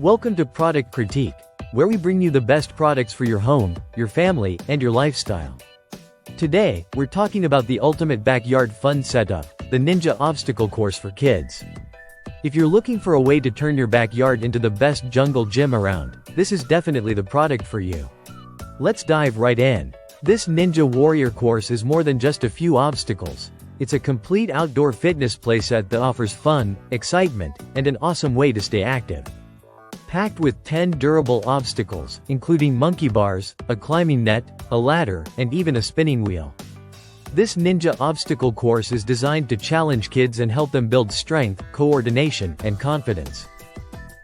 Welcome to Product Critique, where we bring you the best products for your home, your family, and your lifestyle. Today, we're talking about the ultimate backyard fun setup, the Ninja Obstacle Course for kids. If you're looking for a way to turn your backyard into the best jungle gym around, this is definitely the product for you. Let's dive right in. This Ninja Warrior course is more than just a few obstacles. It's a complete outdoor fitness playset that offers fun, excitement, and an awesome way to stay active. Packed with 10 durable obstacles, including monkey bars, a climbing net, a ladder, and even a spinning wheel. This Ninja Obstacle Course is designed to challenge kids and help them build strength, coordination, and confidence.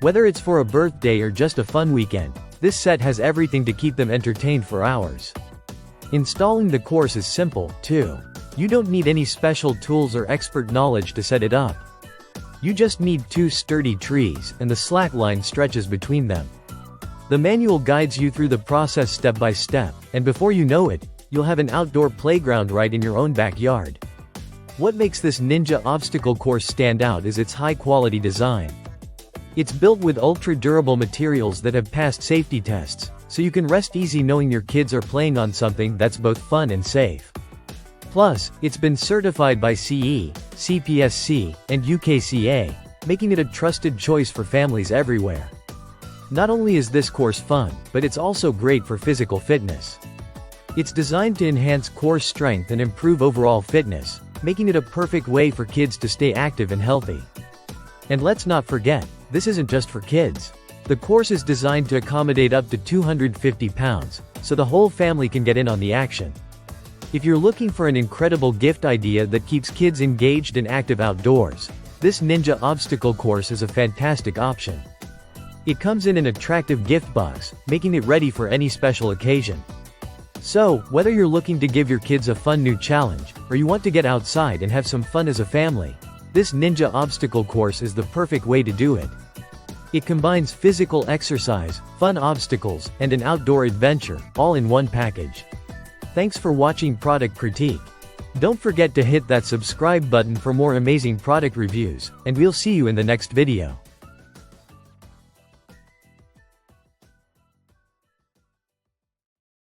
Whether it's for a birthday or just a fun weekend, this set has everything to keep them entertained for hours. Installing the course is simple, too. You don't need any special tools or expert knowledge to set it up. You just need 2 sturdy trees, and the slack line stretches between them. The manual guides you through the process step by step, and before you know it, you'll have an outdoor playground right in your own backyard. What makes this Ninja Obstacle Course stand out is its high-quality design. It's built with ultra-durable materials that have passed safety tests, so you can rest easy knowing your kids are playing on something that's both fun and safe. Plus, it's been certified by CE, CPSC, and UKCA, making it a trusted choice for families everywhere. Not only is this course fun, but it's also great for physical fitness. It's designed to enhance core strength and improve overall fitness, making it a perfect way for kids to stay active and healthy. And let's not forget, this isn't just for kids. The course is designed to accommodate up to 250 pounds, so the whole family can get in on the action. If you're looking for an incredible gift idea that keeps kids engaged and active outdoors, this Ninja Obstacle Course is a fantastic option. It comes in an attractive gift box, making it ready for any special occasion. So, whether you're looking to give your kids a fun new challenge, or you want to get outside and have some fun as a family, this Ninja Obstacle Course is the perfect way to do it. It combines physical exercise, fun obstacles, and an outdoor adventure, all in one package. Thanks for watching Product Critique. Don't forget to hit that subscribe button for more amazing product reviews, and we'll see you in the next video.